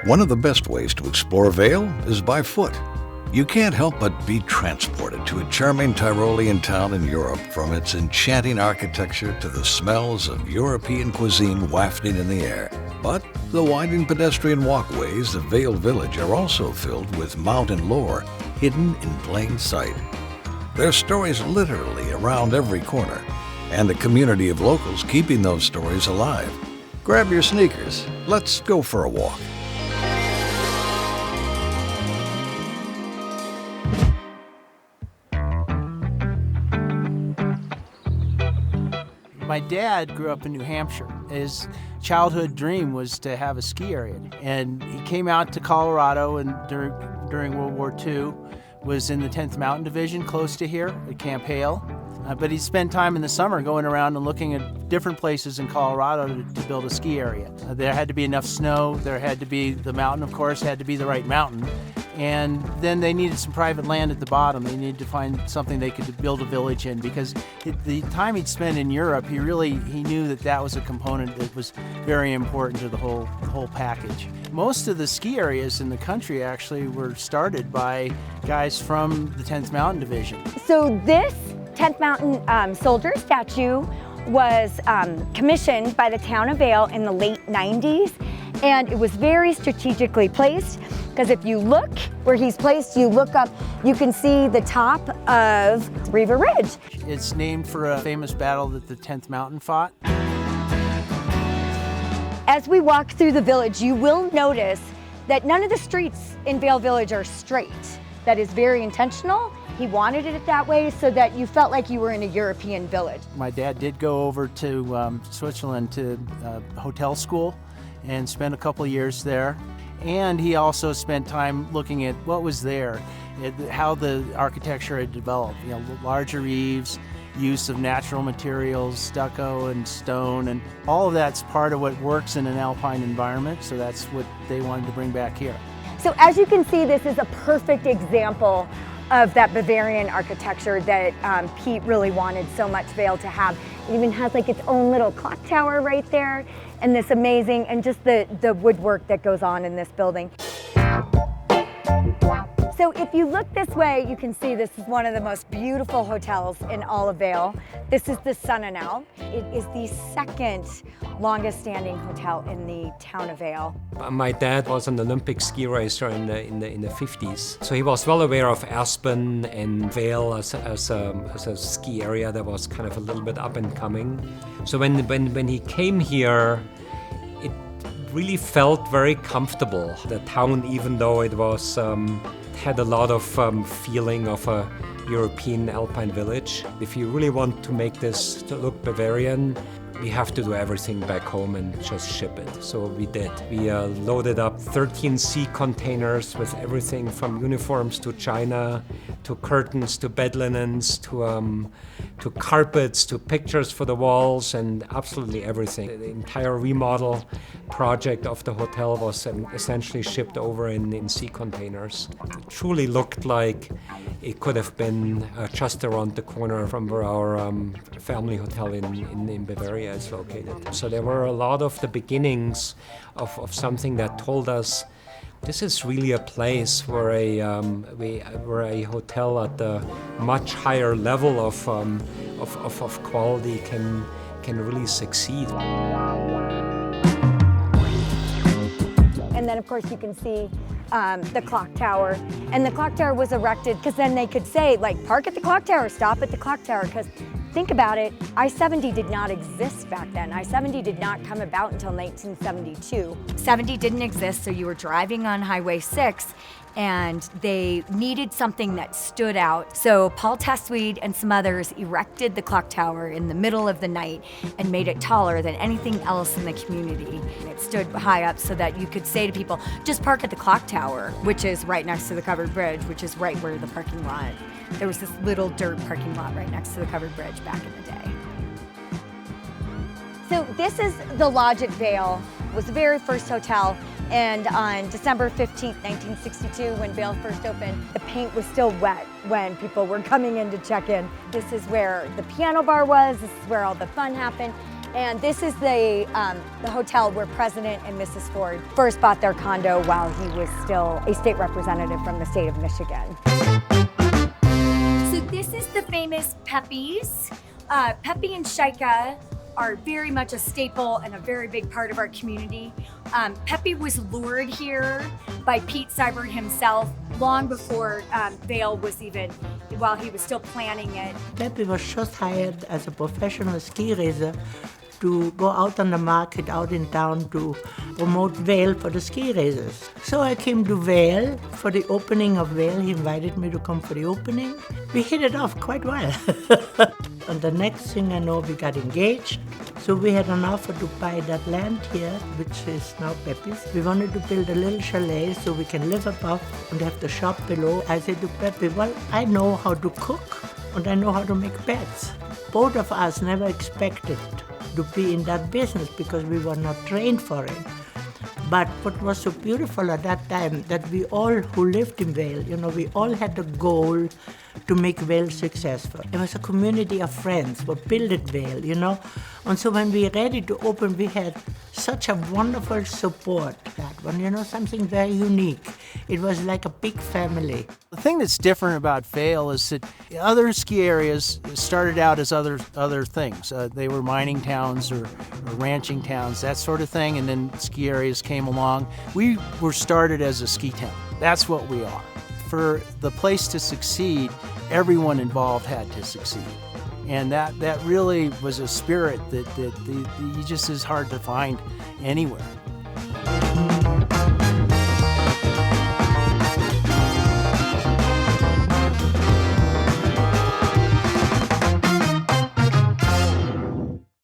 One of the best ways to explore Vail is by foot. You can't help but be transported to a charming Tyrolean town in Europe, from its enchanting architecture to the smells of European cuisine wafting in the air. But the winding pedestrian walkways of Vail Village are also filled with mountain lore hidden in plain sight. There's stories literally around every corner, and a community of locals keeping those stories alive. Grab your sneakers. Let's go for a walk. My dad grew up in New Hampshire. His childhood dream was to have a ski area, and he came out to Colorado and during World War II, was in the 10th Mountain Division close to here at Camp Hale. But he spent time in the summer going around and looking at different places in Colorado to build a ski area. There had to be enough snow, there had to be the mountain, of course, had to be the right mountain. And then they needed some private land at the bottom. They needed to find something they could build a village in, because the time he'd spent in Europe, he knew that was a component that was very important to the whole package. Most of the ski areas in the country actually were started by guys from the 10th Mountain Division. So this 10th Mountain Soldier statue was commissioned by the town of Vail in the late 90s, and it was very strategically placed, because if you look where he's placed, you look up, you can see the top of Riva Ridge. It's named for a famous battle that the 10th Mountain fought. As we walk through the village, you will notice that none of the streets in Vail Village are straight. That is very intentional. He wanted it that way so that you felt like you were in a European village. My dad did go over to Switzerland to hotel school and spent a couple of years there. And he also spent time looking at what was there, how the architecture had developed. Larger eaves, use of natural materials, stucco and stone, and all of that's part of what works in an alpine environment, so that's what they wanted to bring back here. So as you can see, this is a perfect example of that Bavarian architecture that Pete really wanted so much Vail to have. It even has like its own little clock tower right there, and this amazing, and just the woodwork that goes on in this building. So if you look this way, you can see this is one of the most beautiful hotels in all of Vail. This is the Sun and Alp. It is the second longest standing hotel in the town of Vail. My dad was an Olympic ski racer in the 50s, so he was well aware of Aspen and Vail as a ski area that was kind of a little bit up and coming. So when he came here, it really felt very comfortable. The town, even though it was had a lot of feeling of a European alpine village. If you really want to make this to look Bavarian, we have to do everything back home and just ship it. So we did. We loaded up 13 sea containers with everything from uniforms to china, to curtains, to bed linens, to carpets, to pictures for the walls, and absolutely everything. The entire remodel project of the hotel was essentially shipped over in sea containers. It truly looked like it could have been just around the corner from where our family hotel in Bavaria is located. So there were a lot of the beginnings of something that told us this is really a place where a hotel at a much higher level of quality can really succeed. And then of course you can see the clock tower. And the clock tower was erected because then they could say, like, park at the clock tower, stop at the clock tower, because think about it, I-70 did not exist back then. I-70 did not come about until 1972. 70 didn't exist, so you were driving on Highway 6 and they needed something that stood out. So Paul Tessweed and some others erected the clock tower in the middle of the night and made it taller than anything else in the community. It stood high up so that you could say to people, just park at the clock tower, which is right next to the covered bridge, which is right where the parking lot. There was this little dirt parking lot right next to the covered bridge back in the day. So this is the Lodge at Vail. It was the very first hotel. And on December 15th, 1962, when Vail first opened, the paint was still wet when people were coming in to check in. This is where the piano bar was, this is where all the fun happened. And this is the hotel where President and Mrs. Ford first bought their condo while he was still a state representative from the state of Michigan. So this is the famous Pepi's. Pepi and Shaika are very much a staple and a very big part of our community. Pepi was lured here by Pete Seibert himself long before Vail was even, while he was still planning it. Pepi was just hired as a professional ski racer to go out on the market out in town to promote Vail for the ski racers. So I came to Vail for the opening of Vail. He invited me to come for the opening. We hit it off quite well. And the next thing I know, we got engaged. So we had an offer to buy that land here, which is now Pepi's. We wanted to build a little chalet so we can live above and have the shop below. I said to Pepi, well, I know how to cook and I know how to make beds. Both of us never expected to be in that business because we were not trained for it. But what was so beautiful at that time, that we all who lived in Vail, we all had the goal to make Vail successful. It was a community of friends who built Vail, And so when we were ready to open, we had such a wonderful support. That one, something very unique. It was like a big family. The thing that's different about Vail is that other ski areas started out as other things. They were mining towns or ranching towns, that sort of thing, and then ski areas came along. We were started as a ski town. That's what we are. For the place to succeed, everyone involved had to succeed. And that really was a spirit that just is hard to find anywhere.